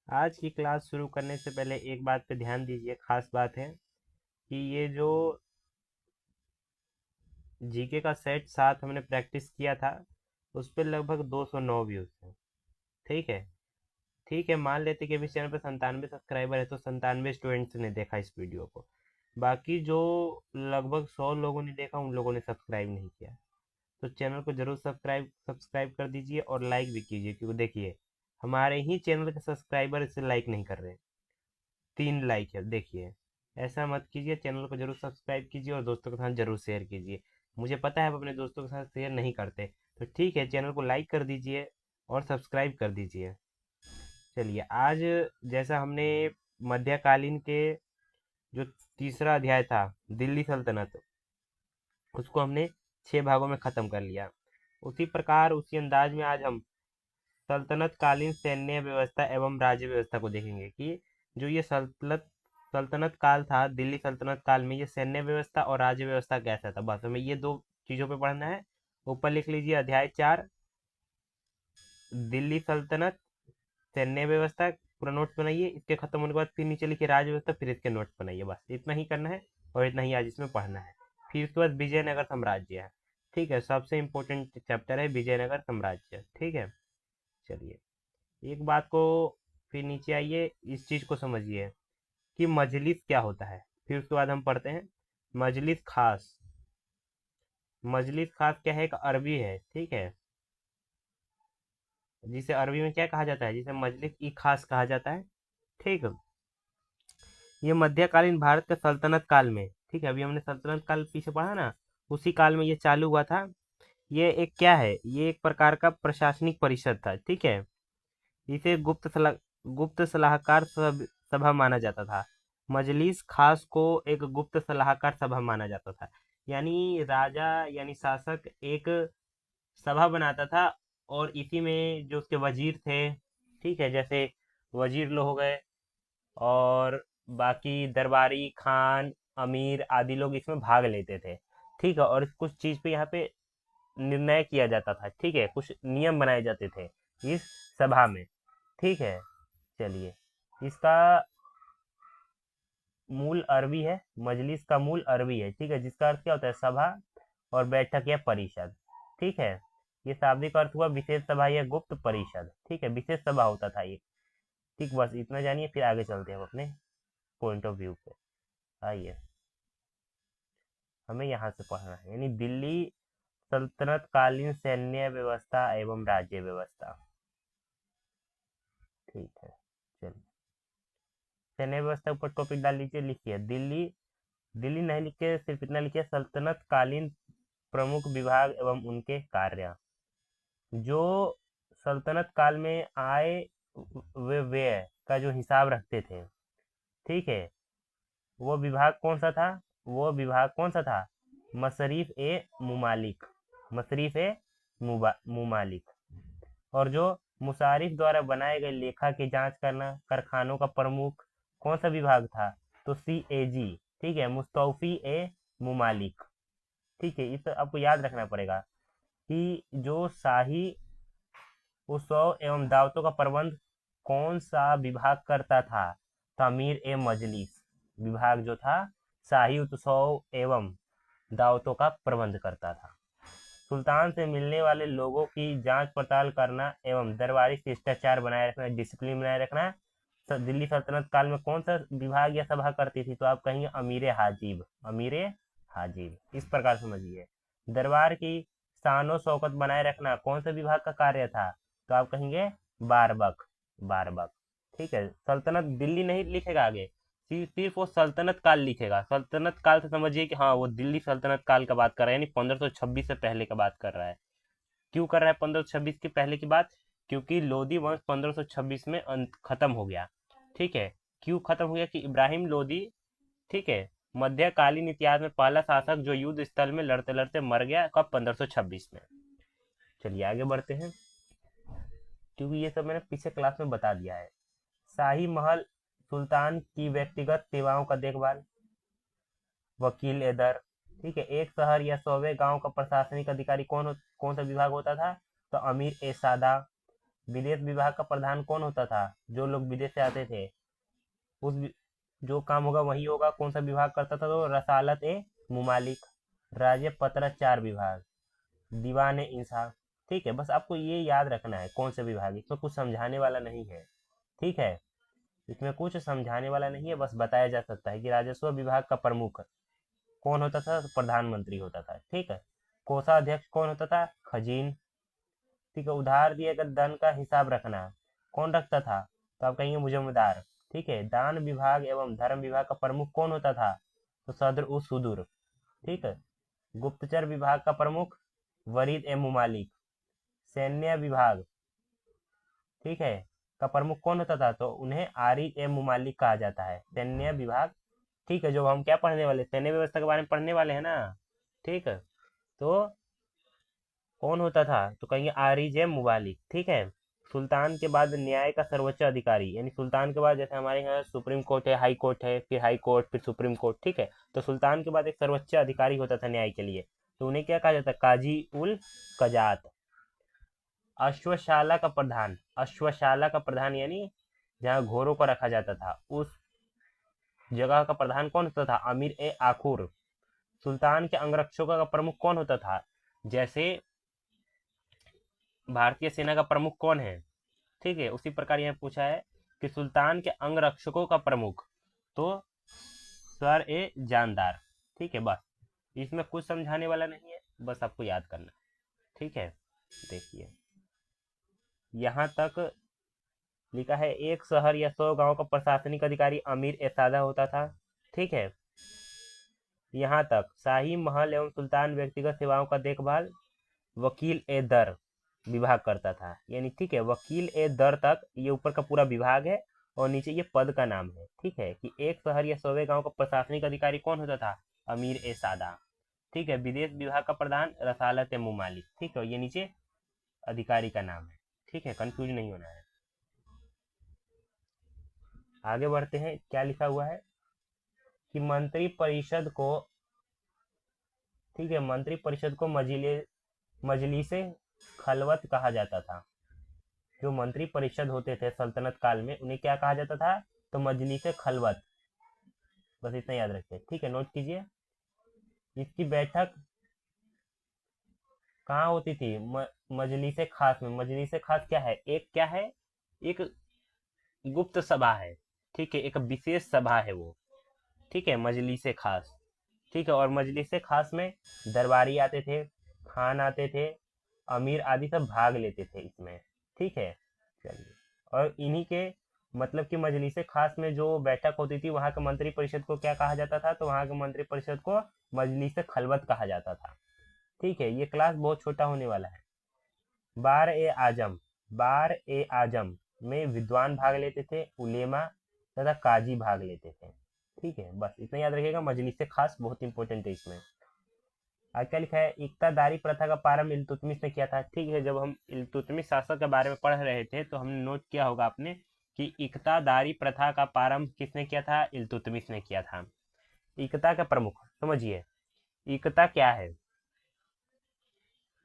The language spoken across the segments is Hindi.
आज की क्लास शुरू करने से पहले एक बात पे ध्यान दीजिए, खास बात है कि ये जो जीके का सेट 7 हमने प्रैक्टिस किया था उस पर लगभग 209 व्यूज हैं। ठीक है। ठीक है, मान लेते कि अभी इस चैनल पर 97 सब्सक्राइबर है तो 97 स्टूडेंट्स ने देखा इस वीडियो को। बाकी जो लगभग 100 लोगों ने देखा उन लोगों ने सब्सक्राइब नहीं किया। तो चैनल को जरूर सब्सक्राइब सब्सक्राइब कर दीजिए और लाइक भी कीजिए, क्योंकि देखिए हमारे ही चैनल के सब्सक्राइबर इसे लाइक नहीं कर रहे। 3 लाइक है, देखिए। ऐसा मत कीजिए, चैनल को जरूर सब्सक्राइब कीजिए और दोस्तों के साथ जरूर शेयर कीजिए। मुझे पता है आप अपने दोस्तों के साथ शेयर नहीं करते, तो ठीक है, चैनल को लाइक कर दीजिए और सब्सक्राइब कर दीजिए। चलिए, आज जैसा हमने मध्यकालीन के जो तीसरा अध्याय था, दिल्ली सल्तनत, उसको हमने 6 भागों में ख़त्म कर लिया। उसी प्रकार उसी अंदाज में आज हम सल्तनत कालीन सैन्य व्यवस्था एवं राज्य व्यवस्था को देखेंगे कि जो ये सल्तनत सल्तनत काल था, दिल्ली सल्तनत काल में ये सैन्य व्यवस्था और राज्य व्यवस्था कैसा था, बस हमें ये दो चीजों पे पढ़ना है। ऊपर लिख लीजिए अध्याय 4, दिल्ली सल्तनत सैन्य व्यवस्था, पूरा नोट्स बनाइए। इसके खत्म होने के बाद फिर नीचे लिखिए राज्य व्यवस्था, फिर इसके नोट्स बनाइए। बस इतना ही करना है और इतना ही आज इसमें पढ़ना है। फिर उसके बाद विजयनगर साम्राज्य है। ठीक है, सबसे इम्पोर्टेंट चैप्टर है विजयनगर साम्राज्य। ठीक है। चलिए, एक बात को फिर नीचे आइए, इस चीज को समझिए कि मजलिस क्या होता है। फिर उसके बाद हम पढ़ते हैं मजलिस खास। मजलिस खास क्या है? एक अरबी है, ठीक है, जिसे अरबी में क्या कहा जाता है, जिसे मजलिस ई खास कहा जाता है। ठीक है। ये मध्यकालीन भारत के सल्तनत काल में, ठीक है, अभी हमने सल्तनत काल पीछे पढ़ा ना, उसी काल में ये चालू हुआ था। ये एक क्या है, ये एक प्रकार का प्रशासनिक परिषद था। ठीक है। इसे गुप्त सलाहकार सभा माना जाता था। मजलिस खास को एक गुप्त सलाहकार सभा माना जाता था। यानी राजा यानी शासक एक सभा बनाता था और इसी में जो उसके वजीर थे, ठीक है, जैसे वजीर लोग हो गए और बाकी दरबारी खान अमीर आदि लोग इसमें भाग लेते थे। ठीक है, और कुछ चीज पे यहाँ पे निर्णय किया जाता था। ठीक है, कुछ नियम बनाए जाते थे इस सभा में। ठीक है। चलिए, इसका मूल अरबी है, मजलिस का मूल अरबी है। ठीक है, जिसका अर्थ क्या होता है, सभा और बैठक या परिषद। ठीक है। ये शाब्दिक अर्थ हुआ विशेष सभा या गुप्त परिषद। ठीक है, विशेष सभा होता था ये। ठीक, बस इतना जानिए, फिर आगे चलते हैं हम अपने पॉइंट ऑफ व्यू पे। आइए, हमें यहाँ से पढ़ना है, यानी दिल्ली सल्तनत कालीन सैन्य व्यवस्था एवं राज्य व्यवस्था। ठीक है। चलिए, सैन्य व्यवस्था ऊपर टॉपिक डाल लीजिए, लिखिए दिल्ली। दिल्ली नहीं लिखे, सिर्फ इतना लिखिए सल्तनत कालीन प्रमुख विभाग एवं उनके कार्य। जो सल्तनत काल में आय व व्यय का जो हिसाब रखते थे, ठीक है, वो विभाग कौन सा था? वो विभाग कौन सा था? मसरीफ ए मुमालिक। मसरीफ ए मुमालिक। और जो मुशारिफ द्वारा बनाए गए लेखा की जांच करना, कारखानों का प्रमुख कौन सा विभाग था? तो CAG। ठीक है, मुस्तौफी ए मुमालिक। ठीक है, इस आपको याद रखना पड़ेगा कि जो शाही उत्सव एवं दावतों का प्रबंध कौन सा विभाग करता था? तमीर ए मजलिस विभाग जो था शाही उत्सव एवं दावतों का प्रबंध करता था। सुल्तान से मिलने वाले लोगों की जांच पड़ताल करना एवं दरबारी शिष्टाचार बनाए रखना, डिसिप्लिन बनाए रखना, दिल्ली सल्तनत काल में कौन सा विभाग या सभा करती थी? तो आप कहेंगे अमीर हाजिब। अमीर हाजिब, इस प्रकार समझिए। दरबार की शानो शौकत बनाए रखना कौन सा विभाग का कार्य था? तो आप कहेंगे बारबक। बारबक। ठीक है, सल्तनत दिल्ली नहीं लिखेगा आगे, सिर्फ वो सल्तनत काल लिखेगा। सल्तनत काल से समझिए कि हाँ, वो दिल्ली सल्तनत काल का बात कर रहा है, यानी 1526 से पहले का बात कर रहा है। क्यों कर रहा है 1526 के पहले की बात? क्योंकि लोधी वंश 1526 में खत्म हो गया। ठीक है। क्यों खत्म हो गया? कि इब्राहिम लोधी, ठीक है, मध्यकालीन इतिहास में पहला शासक जो युद्ध स्थल में लड़ते लड़ते मर गया, कब? 1526 में। चलिए आगे बढ़ते हैं, क्योंकि ये सब मैंने पिछले क्लास में बता दिया है। शाही महल, सुल्तान की व्यक्तिगत सेवाओं का देखभाल, वकील ए दर। ठीक है, एक शहर या 100वें गांव का प्रशासनिक अधिकारी कौन सा विभाग होता था? तो अमीर ए सादा। विदेश विभाग का प्रधान कौन होता था? जो लोग विदेश से आते थे, उस जो काम होगा वही होगा। कौन सा विभाग करता था? तो रसालत ए मुमालिक, राज्य पत्राचार विभाग, दीवान ए इंसाफ। ठीक है, बस आपको ये याद रखना है कौन से विभाग, इसमें कुछ समझाने वाला नहीं है। ठीक है, इसमें कुछ समझाने वाला नहीं है, बस बताया जा सकता है कि राजस्व विभाग का प्रमुख कौन होता था? तो प्रधानमंत्री होता था। ठीक है, कोषाध्यक्ष कौन होता था? खजीन। ठीक है, उधार दिए गए धन का हिसाब रखना कौन रखता था? तो आप कहेंगे मुजम्मेदार। ठीक है, दान विभाग एवं धर्म विभाग का प्रमुख कौन होता था? तो सदर उ सुदूर। ठीक है, गुप्तचर विभाग का प्रमुख वरीद ए मुमालिक। सैन्य विभाग, ठीक है, का प्रमुख कौन होता था? तो उन्हें आरिफ ए मुमालिक कहा जाता है, सैन्य विभाग। ठीक है, जो हम क्या पढ़ने वाले, सैन्य व्यवस्था के बारे में पढ़ने वाले हैं ना। ठीक है, तो कौन होता था? तो कहेंगे आरिज ए मुबालिक। ठीक है, सुल्तान के बाद न्याय का सर्वोच्च अधिकारी, यानी सुल्तान के बाद जैसे हमारे यहाँ सुप्रीम कोर्ट है, हाई कोर्ट है, फिर हाई कोर्ट, फिर सुप्रीम कोर्ट। ठीक है, तो सुल्तान के बाद एक सर्वोच्च अधिकारी होता था न्याय के लिए, तो उन्हें क्या कहा जाता है? काजी उल कजात। अश्वशाला का प्रधान, अश्वशाला का प्रधान यानी जहाँ घोड़ों को रखा जाता था, उस जगह का प्रधान कौन होता था? अमीर ए आखुर। सुल्तान के अंगरक्षकों का प्रमुख कौन होता था? जैसे भारतीय सेना का प्रमुख कौन है? ठीक है, उसी प्रकार यहाँ पूछा है कि सुल्तान के अंगरक्षकों का प्रमुख, तो सर ए जानदार। ठीक है, बस इसमें कुछ समझाने वाला नहीं है, बस आपको याद करना। ठीक है, देखिए यहाँ तक लिखा है, एक शहर या 100 गांव का प्रशासनिक अधिकारी अमीर ए सादा होता था। ठीक है, यहाँ तक शाही महल एवं सुल्तान व्यक्तिगत सेवाओं का देखभाल वकील ए दर विभाग करता था, यानी ठीक है, वकील ए दर तक ये ऊपर का पूरा विभाग है और नीचे ये पद का नाम है। ठीक है, कि एक शहर या 100 गांव का प्रशासनिक अधिकारी कौन होता था? अमीर ए सादा। ठीक है, विदेश विभाग का प्रधान रसालत ए मुमालिक। ठीक है, ये नीचे अधिकारी का नाम है। ठीक है, कंफ्यूज नहीं होना है। आगे बढ़ते हैं, क्या लिखा हुआ है कि मंत्री परिषद को, ठीक है, मंत्री परिषद को मजलिसे खलवत कहा जाता था। जो मंत्री परिषद होते थे सल्तनत काल में, उन्हें क्या कहा जाता था? तो मजलिसे खलवत। बस इतना याद रखिए। ठीक है, नोट कीजिए। इसकी बैठक कहाँ होती थी? मजलिसे खास में। मजलिसे खास क्या है? एक क्या है? एक गुप्त सभा है। ठीक है, एक विशेष सभा है वो। ठीक है, मजलिसे खास। ठीक है, और मजलिसे खास में दरबारी आते थे, खान आते थे, अमीर आदि सब भाग लेते थे इसमें। ठीक है, चलिए, और इन्हीं के मतलब कि मजलिसे खास में जो बैठक होती थी, वहाँ के मंत्री परिषद को क्या कहा जाता था? तो वहाँ के मंत्री परिषद को मजलिसे खलवत कहा जाता था। ठीक है, ये क्लास बहुत छोटा होने वाला है। बार ए आजम, बार ए आजम में विद्वान भाग लेते थे, उलेमा तथा काजी भाग लेते थे। ठीक है, बस इतना याद रखिएगा, मजलिस खास बहुत इंपॉर्टेंट है इसमें। आज क्या लिखा है? इक्तादारी प्रथा का प्रारंभ इल्तुतमिश ने किया था। ठीक है, जब हम इल्तुतमिश शासक के बारे में पढ़ रहे थे तो हमने नोट किया होगा आपने कि इक्तादारी प्रथा का प्रारंभ किसने किया था? इल्तुतमिश ने किया था। इक्ता का प्रमुख समझिए, इक्ता क्या है?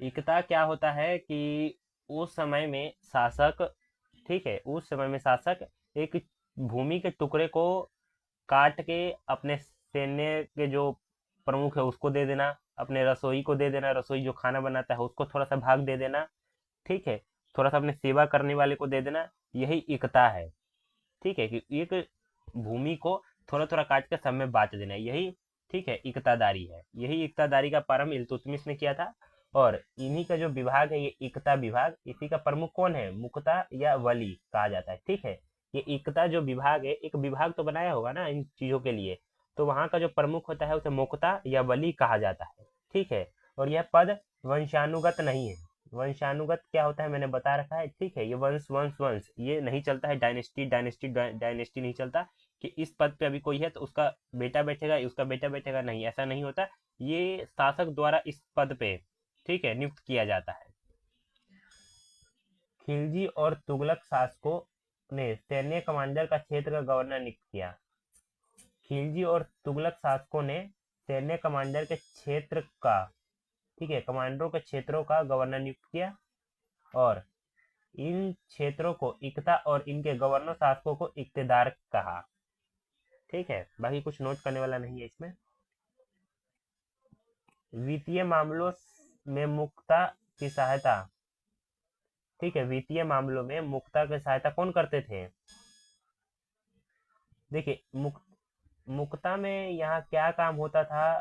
इक्ता क्या होता है कि उस समय में शासक, ठीक है, उस समय में शासक एक भूमि के टुकड़े को काट के अपने सैन्य के जो प्रमुख है उसको दे देना, अपने रसोई को दे देना, रसोई जो खाना बनाता है उसको थोड़ा सा भाग दे देना। ठीक है, थोड़ा सा अपने सेवा करने वाले को दे देना, यही इकता है। ठीक है, कि एक भूमि को थोड़ा थोड़ा काट के सब में बांट देना, यही ठीक है इकतादारी है। यही इकतादारी का प्रारंभ इल्तुतमिश ने किया था। और इन्हीं का जो विभाग है ये इकता विभाग, इसी का प्रमुख कौन है? मुक्ता या वली कहा जाता है। ठीक है, ये इकता जो विभाग है, एक विभाग तो बनाया होगा ना इन चीजों के लिए, तो वहां का जो प्रमुख होता है उसे मुक्ता या वली कहा जाता है। ठीक है, और यह पद वंशानुगत नहीं है। वंशानुगत क्या होता है मैंने बता रखा है। ठीक है, ये वंश वंश वंश ये नहीं चलता है, डायनेस्टी डायनेस्टी डायनेस्टी नहीं चलता कि इस पद पे अभी कोई है तो उसका बेटा बैठेगा, उसका बेटा बैठेगा, नहीं, ऐसा नहीं होता। ये शासक द्वारा इस पद पे, ठीक है, नियुक्त किया जाता है। खिलजी और तुगलक शासकों ने सैन्य कमांडर का क्षेत्र का गवर्नर नियुक्त किया। खिलजी और तुगलक शासकों ने सैन्य कमांडर के क्षेत्र का, ठीक है, कमांडरों के क्षेत्रों का गवर्नर नियुक्त किया। और इन क्षेत्रों को इक्ता और इनके गवर्नर शासकों को इक्तेदार कहा। ठीक है, बाकी कुछ नोट करने वाला नहीं है इसमें। वित्तीय मामलों में मुक्ता की सहायता, ठीक है, वित्तीय मामलों में मुक्ता की सहायता कौन करते थे? देखिए मुक्ता में यहाँ क्या काम होता था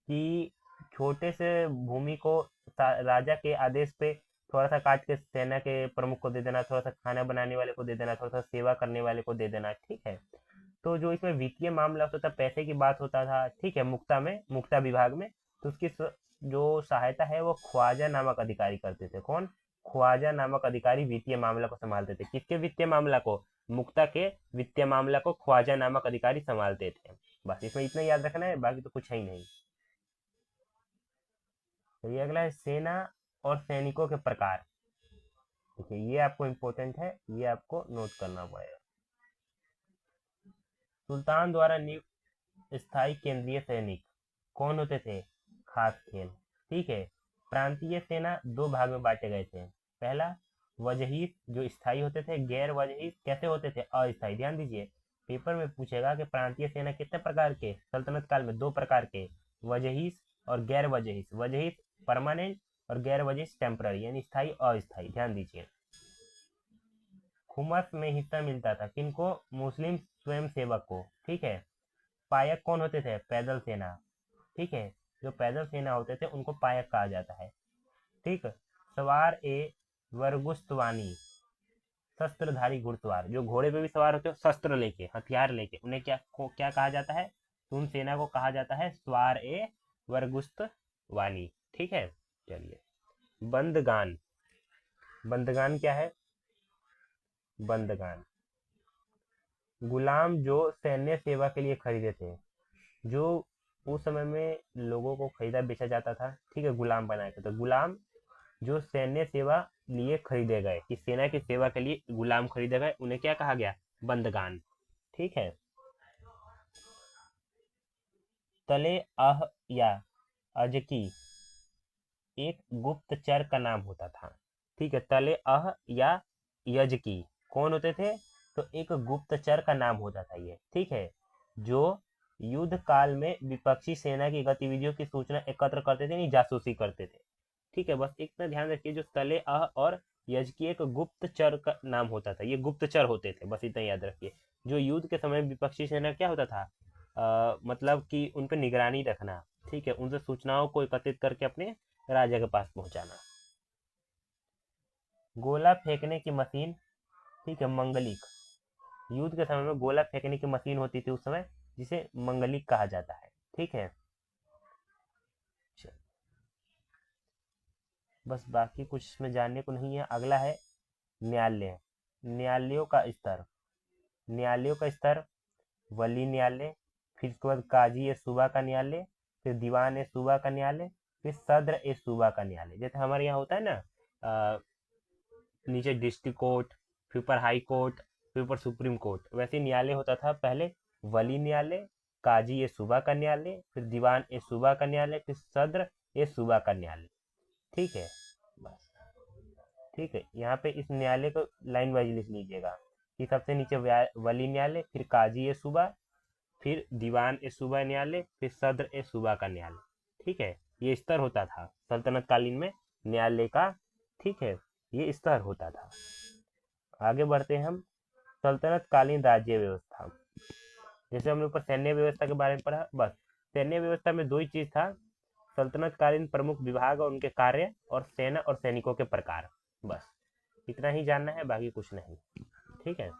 कि छोटे से भूमि को राजा के आदेश पे थोड़ा सा काट के सेना के प्रमुख को दे देना, थोड़ा सा खाना बनाने वाले को दे देना, थोड़ा सा सेवा करने वाले को दे देना। ठीक है, तो जो इसमें वित्तीय मामला होता था, पैसे की बात होता था, ठीक है, मुक्ता विभाग में, तो उसकी जो सहायता है वो ख्वाजा नामक अधिकारी करते थे। कौन? ख्वाजा नामक अधिकारी वित्तीय मामला को संभालते थे। किसके वित्तीय मामला को? मुक्ता के वित्तीय मामला को ख्वाजा नामक अधिकारी संभालते थे। बस इसमें इतना याद रखना है, बाकी तो कुछ है ही नहीं। तो ये अगला है सेना और सैनिकों के प्रकार। देखिए ये आपको इम्पोर्टेंट है, ये आपको नोट करना पड़ेगा। सुल्तान द्वारा नियुक्त स्थायी केंद्रीय सैनिक कौन होते थे? खास खेल। ठीक है, प्रांतीय सेना दो भाग में बांटे गए थे। पहला वजहीस जो स्थायी होते थे, गैर वजहीस कैसे होते थे? अस्थायी। ध्यान दीजिए, पेपर में पूछेगा कि प्रांतीय सेना कितने प्रकार के? सल्तनत काल में दो प्रकार के, वजहीस और गैर वजहीस। वजहीस परमानेंट और गैर वजहीस टेम्पररी, यानी स्थायी अस्थायी। ध्यान दीजिए, खुमस में हिस्सा मिलता था किनको? मुस्लिम स्वयं सेवक को। ठीक है, पायक कौन होते थे? पैदल सेना। ठीक है, जो पैदल सेना होते थे उनको पायक कहा जाता है। ठीक, सवार ए वर्गुस्तवानी, शस्त्रधारी घुड़सवार, जो घोड़े पे भी सवार होते हो, शस्त्र लेके, हथियार लेके, उन्हें क्या कहा जाता है? तो उन सेना को कहा जाता है स्वार ए वर्गुस्तवानी। ठीक है, चलिए बंदगान। बंदगान क्या है? बंदगान गुलाम जो सैन्य सेवा के लिए खरीदे थे, जो उस समय में लोगों को खरीदा बेचा जाता था। ठीक है, गुलाम बनाए थे। तो गुलाम जो सैन्य सेवा लिए खरीदे गए, कि सेना की सेवा के लिए गुलाम खरीदे गए, उन्हें क्या कहा गया? बंदगान। ठीक है, तले अह या अजकी एक गुप्तचर का नाम होता था। ठीक है, तले अह या यजकी कौन होते थे? तो एक गुप्तचर का नाम होता था ये। ठीक है, जो युद्ध काल में विपक्षी सेना की गतिविधियों की सूचना एकत्र करते थे, नहीं जासूसी करते थे। ठीक है, बस इतना ध्यान रखिए, जो तले अह और यजकी एक गुप्तचर का नाम होता था, ये गुप्तचर होते थे, बस इतना याद रखिए। जो युद्ध के समय विपक्षी सेना क्या होता था, मतलब कि उन पर निगरानी रखना। ठीक है, उनसे सूचनाओं को एकत्रित करके अपने राजा के पास पहुंचाना। गोला फेंकने की मशीन, ठीक है, मंगलिक। युद्ध के समय में गोला फेंकने की मशीन होती थी उस समय, जिसे मंगलिक कहा जाता है। ठीक है, बस बाकी कुछ इसमें जानने को नहीं है। अगला है न्यायालय। न्यायालयों का स्तर। न्यायालयों का स्तर वली न्यायालय, फिर उसके बाद काजी ए सूबा का न्यायालय, फिर दीवान ए सूबा का न्यायालय, फिर सद्र ए सूबा का न्यायालय। जैसे हमारे यहाँ होता है ना, नीचे डिस्ट्रिक्ट कोर्ट, फिर ऊपर हाई कोर्ट, फिर ऊपर सुप्रीम कोर्ट, वैसे न्यायालय होता था पहले। वली न्यायालय, काजी ए सूबा का न्यायालय, फिर दीवान ए सूबा का न्यायालय, फिर सद्र ए सूबा का न्यायालय। ठीक है, बस। ठीक है, यहाँ पे इस न्यायालय को लाइन वाइज लिख लीजिएगा कि सबसे नीचे वली न्यायालय, फिर काजी ए सूबा, फिर दीवान ए सूबा न्यायालय, फिर सद्र ए सूबा का न्यायालय। ठीक है, ये स्तर होता था सल्तनत कालीन में न्यायालय का। ठीक है, ये स्तर होता था। आगे बढ़ते हैं हम, सल्तनत कालीन राज्य व्यवस्था। जैसे हमने ऊपर सैन्य व्यवस्था के बारे में पढ़ा, बस सैन्य व्यवस्था में दो ही चीज था, सल्तनत कालीन प्रमुख विभाग और उनके कार्य, और सेना और सैनिकों के प्रकार। बस इतना ही जानना है, बाकी कुछ नहीं। ठीक है,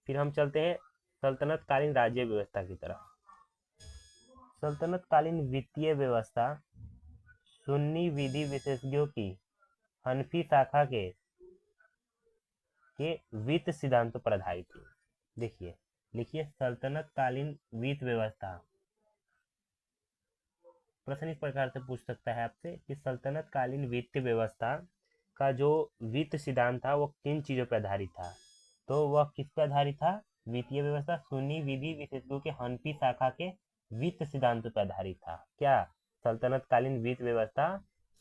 फिर हम चलते हैं सल्तनत कालीन राज्य व्यवस्था की तरफ। सल्तनत कालीन वित्तीय व्यवस्था सुन्नी विधि विशेषज्ञों की हनफी शाखा के वित्त सिद्धांतों पर आधारित थी। देखिए लिखिए, सल्तनत कालीन वित्त व्यवस्था। प्रश्न इस प्रकार से पूछ सकता है आपसे कि सल्तनत कालीन वित्त व्यवस्था का जो वित्त सिद्धांत था वो किन चीजों पर आधारित था? तो वह किस पर आधारित था? वित्तीय व्यवस्था सुन्नी विधि विशेषज्ञों के हनफी शाखा के वित्त सिद्धांतों पर आधारित था। क्या? सल्तनत कालीन वित्त व्यवस्था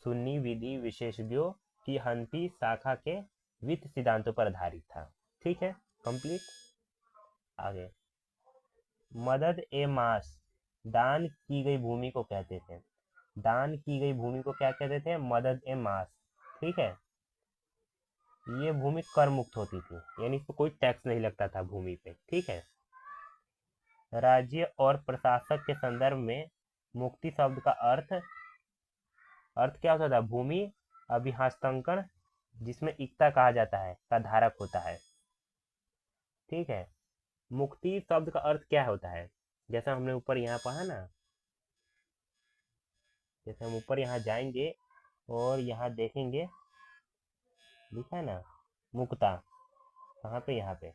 सुन्नी विधि विशेषज्ञों की हंती शाखा के वित्त सिद्धांतों पर आधारित था। ठीक है, कंप्लीट। आगे, मदद ए मास दान की गई भूमि को कहते थे। दान की गई भूमि को क्या कहते थे? मदद ए मास। ठीक है, ये भूमि कर मुक्त होती थी, यानी इस पर कोई टैक्स नहीं लगता था भूमि पे। ठीक है, राज्य और प्रशासक के संदर्भ में मुक्ति शब्द का अर्थ अर्थ क्या होता था? भूमि अभिहस्तांकन जिसमें इक्ता कहा जाता है का धारक होता है। ठीक है, मुक्ति शब्द का अर्थ क्या होता है? जैसा हमने ऊपर यहाँ पढ़ा ना, जैसे हम ऊपर यहाँ जाएंगे और यहाँ देखेंगे, लिखा है ना मुक्ता, कहाँ पे? यहाँ पे,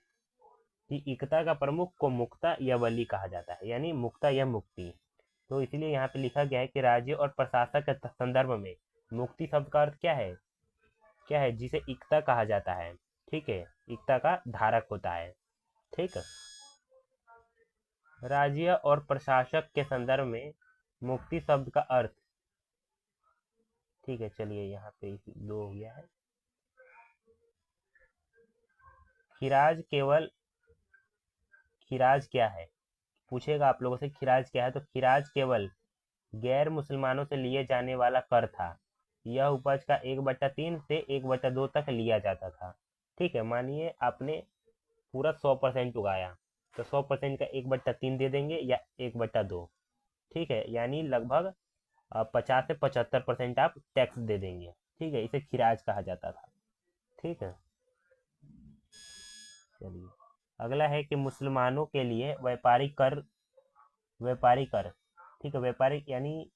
कि इक्ता का प्रमुख को मुक्ता या बलि कहा जाता है, यानी मुक्ता या मुक्ति। तो इसलिए यहाँ पे लिखा गया है कि राज्य और प्रशासक के संदर्भ में मुक्ति शब्द का अर्थ क्या है? क्या है? जिसे इक्ता कहा जाता है। ठीक है, इक्ता का धारक होता है। ठीक है, राज्य और प्रशासक के संदर्भ में मुक्ति शब्द का अर्थ। ठीक है, चलिए यहाँ पे दो हो गया है। खिराज केवल, खिराज क्या है पूछेगा आप लोगों से, खिराज क्या है? तो खिराज केवल गैर मुसलमानों से लिए जाने वाला कर था। यह उपज का 1/3 से 1/2 तक लिया जाता था। ठीक है, मानिए आपने पूरा 100% उगाया, तो 100% का 1/3 दे देंगे या 1/2। ठीक है, यानी लगभग 50 से 75% आप टैक्स दे देंगे। ठीक है, इसे खिराज कहा जाता था। ठीक है, चलिए अगला है कि मुसलमानों के लिए व्यापारिक कर, व्यापारिक कर। ठीक है, व्यापारिक यानी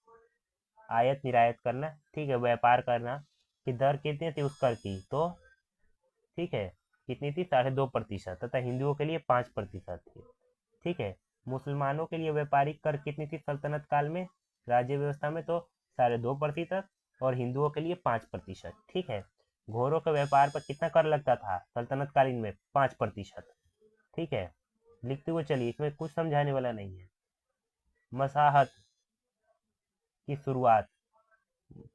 आयत निर्यात करना। ठीक है, व्यापार करना की दर कितनी थी उस कर की? तो ठीक है, कितनी थी? 2.5% तथा हिंदुओं के लिए 5% थी। ठीक है, मुसलमानों के लिए व्यापारिक कर कितनी थी सल्तनत काल में, राज्य व्यवस्था में? तो 2.5%, और हिंदुओं के लिए 5%। ठीक है, घोड़ों के व्यापार पर कितना कर लगता था सल्तनत कालीन में? 5%। ठीक है, लिखते हुए चलिए, इसमें कुछ समझाने वाला नहीं है। मसाहत की शुरुआत।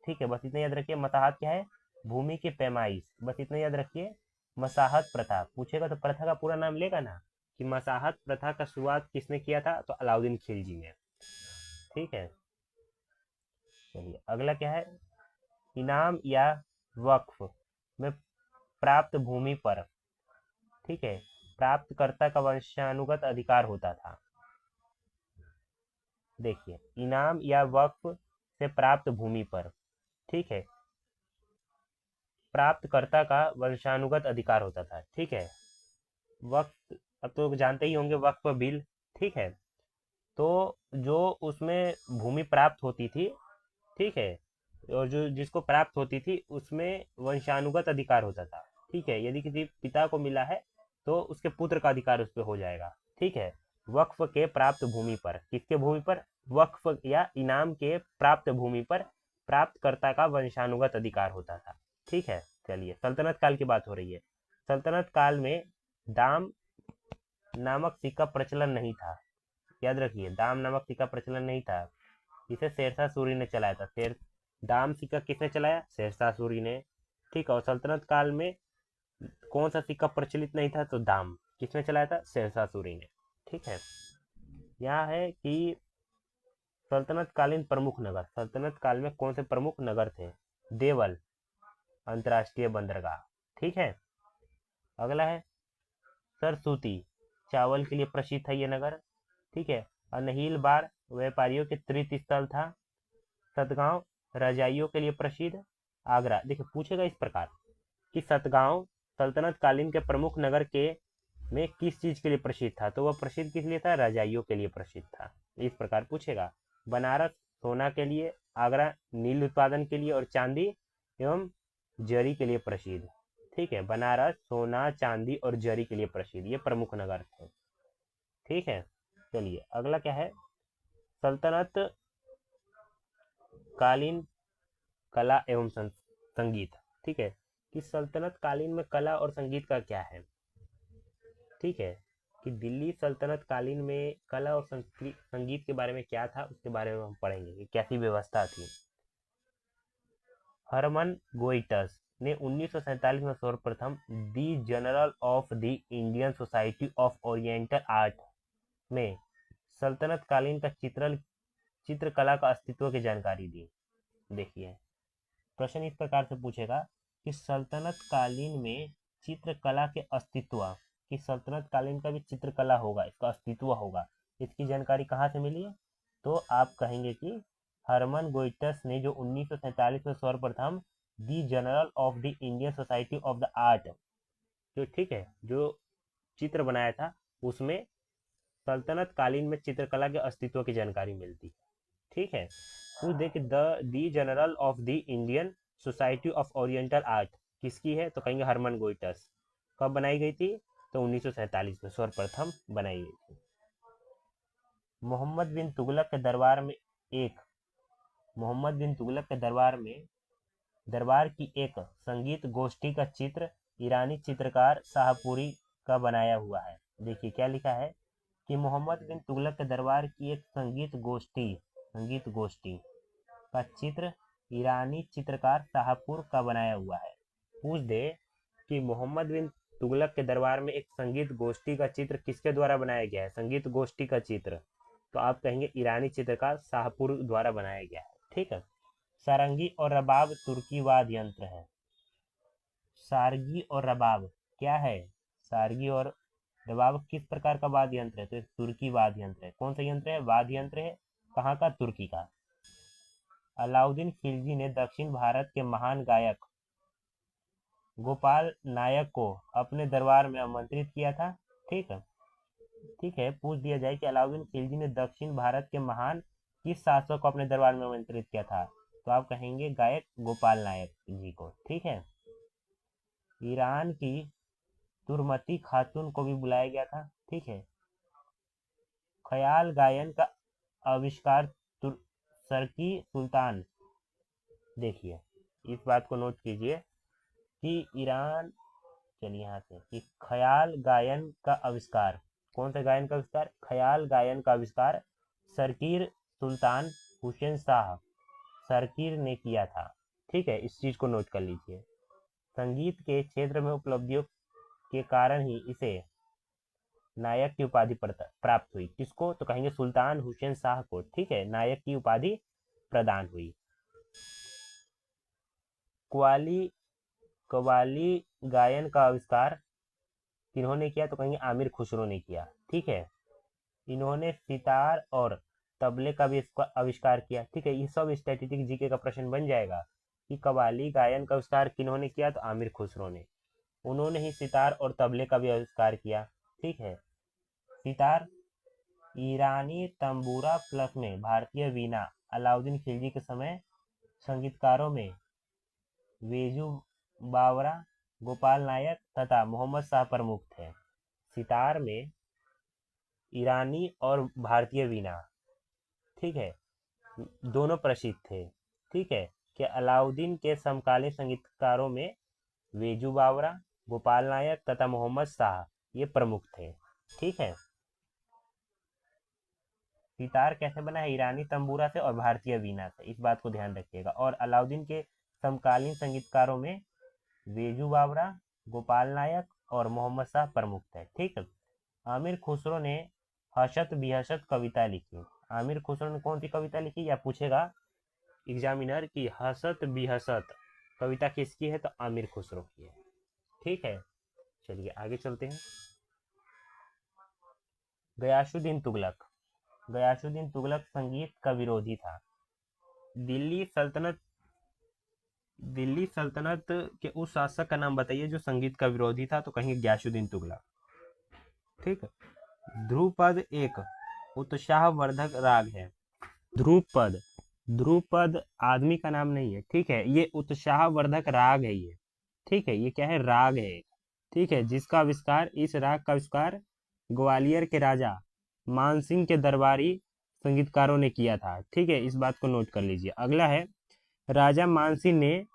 ठीक है, बस इतना याद रखिए, मसाहत क्या है? भूमि की पैमाइश, बस इतना याद रखिए। मसाहत प्रथा पूछेगा तो प्रथा का पूरा नाम लेगा ना, कि मसाहत प्रथा का शुरुआत किसने किया था? तो अलाउद्दीन खिलजी ने। ठीक है, चलिए अगला क्या है? इनाम या वक्फ में प्राप्त भूमि पर, ठीक है, प्राप्तकर्ता का वंशानुगत अधिकार होता था। देखिए, इनाम या वक्फ से प्राप्त भूमि पर, ठीक है, प्राप्तकर्ता का वंशानुगत अधिकार होता था। ठीक है, वक्फ अब तो जानते ही होंगे, वक्फ बिल। ठीक है, तो जो उसमें भूमि प्राप्त होती थी, ठीक है, और जो जिसको प्राप्त होती थी उसमें वंशानुगत अधिकार होता था। ठीक है, यदि किसी पिता को मिला है तो उसके पुत्र का अधिकार उस पर हो जाएगा। ठीक है, वक्फ के प्राप्त भूमि पर, किसके भूमि पर? वक्फ या इनाम के प्राप्त भूमि पर प्राप्तकर्ता का वंशानुगत अधिकार होता था। ठीक है, चलिए सल्तनत काल की बात हो रही है। सल्तनत काल में दाम नामक सिक्का प्रचलन नहीं था। याद रखिए, दाम नामक सिक्का प्रचलन नहीं था। इसे शेरशाह सूरी ने चलाया था। दाम सिक्का किसने चलाया? शेरशाह सूरी ने। ठीक है, और सल्तनत काल में कौन सा सिक्का प्रचलित नहीं था? तो दाम किसने चलाया था? शेरशाह सूरी ने। ठीक है, यहाँ है कि सल्तनत कालीन प्रमुख नगर, सल्तनत काल में कौन से प्रमुख नगर थे? देवल अंतर्राष्ट्रीय बंदरगाह। ठीक है, अगला है सरसूती, चावल के लिए प्रसिद्ध है ये नगर। ठीक है, अनहिल बार व्यापारियों के तीर्थ स्थल था। सतगांव रजाइयों के लिए प्रसिद्ध। आगरा, देखिए पूछेगा इस प्रकार कि सतगांव सल्तनत कालीन के प्रमुख नगर के में किस चीज के लिए प्रसिद्ध था? तो वह प्रसिद्ध किस लिए था? रजाइयों के लिए प्रसिद्ध था। इस प्रकार पूछेगा। बनारस सोना के लिए, आगरा नील उत्पादन के लिए और चांदी एवं जरी के लिए प्रसिद्ध। ठीक है, बनारस सोना चांदी और जरी के लिए प्रसिद्ध, ये प्रमुख नगर थे। ठीक है, चलिए अगला क्या है? सल्तनत कालीन कला एवं संगीत। ठीक है, कि सल्तनत कालीन में कला और संगीत का क्या है? ठीक है, कि दिल्ली सल्तनत कालीन में कला और संगीत के बारे में क्या था, उसके बारे में हम पढ़ेंगे कि कैसी व्यवस्था थी। हरमन गोइटस ने 1947 में सर्वप्रथम the journal of the Indian Society of Oriental Art में सल्तनत कालीन का चित्रकला का अस्तित्व की जानकारी दी। देखिए प्रश्न इस प्रकार से पूछेगा कि सल्तनत कालीन में चित्रकला के अस्तित्व, कि सल्तनत कालीन का भी चित्रकला होगा, इसका अस्तित्व होगा, इसकी जानकारी कहाँ से मिली है? तो आप कहेंगे कि हरमन गोइटस ने जो 1947 में सर्वप्रथम the journal of the Indian Society of the art जो ठीक है जो चित्र बनाया था उसमें सल्तनत कालीन में चित्रकला के अस्तित्व की जानकारी मिलती है। ठीक है, तो देखिए the journal of the Indian Society of Oriental Art किसकी है? तो कहेंगे हरमन गोइटस। कब बनाई गई थी? तो 1947 में सर्वप्रथम बनाई गई थी। मोहम्मद बिन तुगलक के दरबार में दरबार की एक संगीत गोष्ठी का चित्र ईरानी चित्रकार शाहपुरी का बनाया हुआ है। देखिए क्या लिखा है कि मोहम्मद बिन तुगलक के दरबार की एक संगीत गोष्ठी का चित्र ईरानी चित्रकार शाहपुर का बनाया हुआ है। पूछ दे कि मोहम्मद बिन तुगलक के दरबार में एक संगीत गोष्ठी का चित्र किसके द्वारा बनाया गया है? संगीत गोष्ठी का चित्र, तो आप कहेंगे ईरानी चित्रकार शाहपुर द्वारा बनाया गया है। ठीक है। सारंगी और रबाब तुर्की वाद्य यंत्र है। सारंगी और रबाब क्या है? सारंगी और रबाब किस प्रकार का वाद्य यंत्र है? तो तुर्की वाद्य यंत्र है। कौन सा यंत्र है? वाद्य यंत्र है। कहाँ का? तुर्की का। अलाउद्दीन खिलजी ने दक्षिण भारत के महान गायक गोपाल नायक को अपने दरबार में आमंत्रित किया था। ठीक है, पूछ दिया जाए कि अलाउद्दीन खिलजी ने दक्षिण भारत के महान किस शासक को अपने दरबार में आमंत्रित किया था? तो आप कहेंगे गायक गोपाल नायक जी को। ठीक है। ईरान की तुर्मती खातून को भी बुलाया गया था। ठीक है। ख्याल गायन का आविष्कार सरकी सुल्तान, देखिए इस बात को नोट कीजिए कि ईरान, चलिए यहाँ से, कि ख्याल गायन का आविष्कार, कौन सा गायन का आविष्कार? ख्याल गायन का आविष्कार सरकीर सुल्तान हुसैन शाह सरकीर ने किया था। ठीक है, इस चीज को नोट कर लीजिए। संगीत के क्षेत्र में उपलब्धियों के कारण ही इसे नायक की उपाधि प्राप्त हुई। किसको? तो कहेंगे सुल्तान हुसैन शाह को। ठीक है, नायक की उपाधि प्रदान हुई। कव्वाली गायन का आविष्कार किन्होंने किया? तो कहेंगे आमिर खुसरो ने किया। ठीक है, इन्होंने सितार और तबले का भी आविष्कार किया। ठीक है, ये सब स्टैटिस्टिक जीके का प्रश्न बन जाएगा कि कव्वाली गायन का आविष्कार किन्होंने किया? तो आमिर खुसरो ने। उन्होंने ही सितार और तबले का भी आविष्कार किया। ठीक है, सितार ईरानी तंबूरा प्लस में भारतीय वीणा अलाउद्दीन खिलजी के समय संगीतकारों में वेजू बावरा, गोपाल नायक तथा मोहम्मद शाह प्रमुख थे। सितार में ईरानी और भारतीय वीणा, ठीक है, दोनों प्रसिद्ध थे। ठीक है, कि अलाउद्दीन के समकालीन संगीतकारों में वेजू बावरा, गोपाल नायक तथा मोहम्मद शाह ये प्रमुख थे। ठीक है, सितार कैसे बना है? ईरानी तंबूरा से और भारतीय वीणा से, इस बात को ध्यान रखिएगा। और अलाउद्दीन के समकालीन संगीतकारों में वेजू बावरा, गोपाल नायक और मोहम्मद शाह प्रमुख थे। ठीक है। आमिर खुसरो ने हसत बिहसत कविता लिखी। आमिर खुसरो ने कौन सी कविता लिखी? या पूछेगा एग्जामिनर की हसत बिहसत कविता किसकी है? तो आमिर खुसरो की है। ठीक है, चलिए आगे चलते हैं। गयासुद्दीन तुगलक संगीत का विरोधी था। दिल्ली सल्तनत के उस शासक का नाम बताइए जो संगीत का विरोधी था? तो कहेंगे गयासुद्दीन तुगलक। ठीक है। ध्रुपद एक उत्साहवर्धक राग है। ध्रुपद आदमी का नाम नहीं है। ठीक है, ये उत्साहवर्धक राग है ये। ठीक है, ये क्या है? राग है। ठीक है, इस राग का आविष्कार ग्वालियर के राजा मानसिंह के दरबारी संगीतकारों ने किया था। ठीक है, इस बात को नोट कर लीजिए। अगला है, राजा मानसिंह ने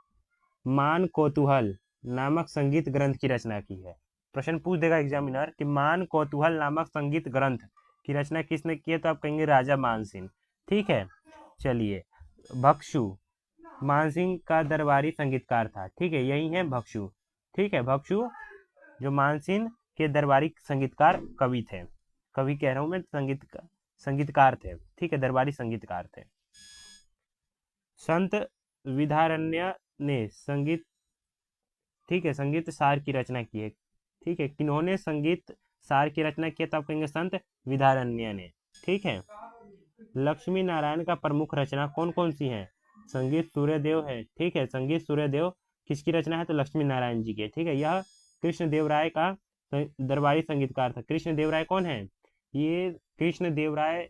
मान कौतूहल नामक संगीत ग्रंथ की रचना की है। प्रश्न पूछ देगा एग्जामिनर कि मान कौतूहल नामक संगीत ग्रंथ की रचना किसने की है? तो आप कहेंगे राजा मानसिंह। ठीक है, चलिए। भक्षु मानसिंह का दरबारी संगीतकार था। ठीक है, यही है भक्षु। ठीक है, भक्षु जो मानसिंह के दरबारी संगीतकार कवि थे, कवि कह रहा हूं मैं, संगीतकार थे। ठीक है, दरबारी संगीतकार थे। संत विद्यारण्य ने संगीत, ठीक है, संगीत सार की रचना की है। ठीक है, किन्होंने संगीत सार की रचना की है? तो आप कहेंगे संत विद्यारण्य ने। ठीक है, लक्ष्मी नारायण का प्रमुख रचना कौन कौन सी है? संगीत सूर्यदेव है। ठीक है, संगीत सूर्यदेव किसकी रचना है? तो लक्ष्मी नारायण जी की। ठीक है, यह कृष्णदेवराय का दरबारी संगीतकार था। कृष्णदेवराय कौन है? ये कृष्णदेवराय,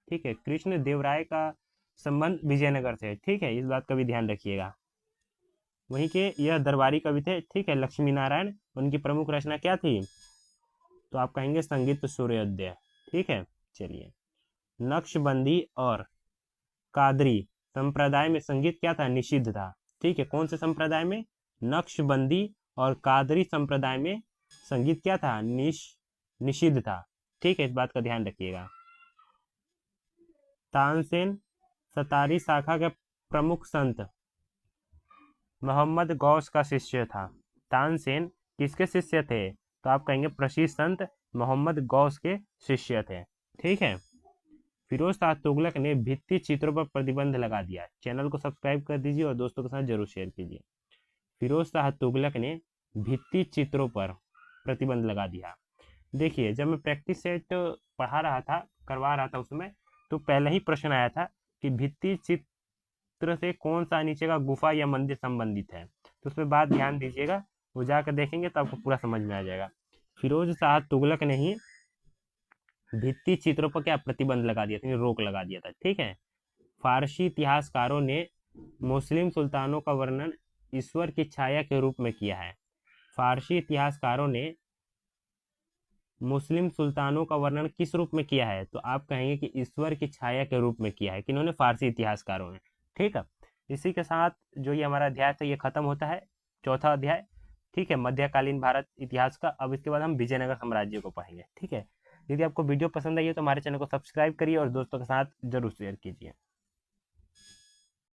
ठीक है, कृष्णदेवराय का संबंध विजयनगर से। ठीक है, इस बात का भी ध्यान रखिएगा। वहीं के यह दरबारी कवि थे। ठीक है, लक्ष्मी नारायण, उनकी प्रमुख रचना क्या थी? तो आप कहेंगे संगीत सूर्योदय। ठीक है, चलिए, नक्शबंदी और कादरी संप्रदाय में संगीत क्या था? निषिद्ध था। ठीक है, कौन से संप्रदाय में? नक्शबंदी और कादरी संप्रदाय में संगीत क्या था? निषिद्ध था। ठीक है, इस बात का ध्यान रखिएगा। तानसेन सतारी शाखा के प्रमुख संत मोहम्मद गौस का शिष्य था। तानसेन किसके शिष्य थे? तो आप कहेंगे प्रसिद्ध संत मोहम्मद गौस के शिष्य थे। ठीक है, फिरोज शाह तुगलक ने भित्ति चित्रों पर प्रतिबंध लगा दिया। चैनल को सब्सक्राइब कर दीजिए और दोस्तों के साथ जरूर शेयर कीजिए। फिरोज शाह तुगलक ने भित्ति चित्रों पर प्रतिबंध लगा दिया। देखिए, जब मैं प्रैक्टिस सेट पढ़ा रहा था, करवा रहा था, उसमें तो पहले ही प्रश्न आया था कि भित्ति चित्र से कौन सा नीचे का गुफा या मंदिर संबंधित है। तो उसमें बात ध्यान दीजिएगा, वो जाकर देखेंगे तो आपको पूरा समझ में आ जाएगा। फिरोज शाह तुगलक ने ही भित्ति चित्रों पर क्या प्रतिबंध लगा दिया था, रोक लगा दिया था। ठीक है, फारसी इतिहासकारों ने मुस्लिम सुल्तानों का वर्णन ईश्वर की छाया के रूप में किया है। फारसी इतिहासकारों ने मुस्लिम सुल्तानों का वर्णन किस रूप में किया है? तो आप कहेंगे कि ईश्वर की छाया के रूप में किया है। किन्होंने? फारसी इतिहासकारों ने। ठीक है, इसी के साथ जो ये हमारा अध्याय था ये खत्म होता है, चौथा अध्याय। ठीक है, मध्यकालीन भारत इतिहास का। अब इसके बाद हम विजयनगर साम्राज्य को पढ़ेंगे। ठीक है, यदि आपको वीडियो पसंद आई है तो हमारे चैनल को सब्सक्राइब करिए और दोस्तों के साथ जरूर शेयर कीजिए।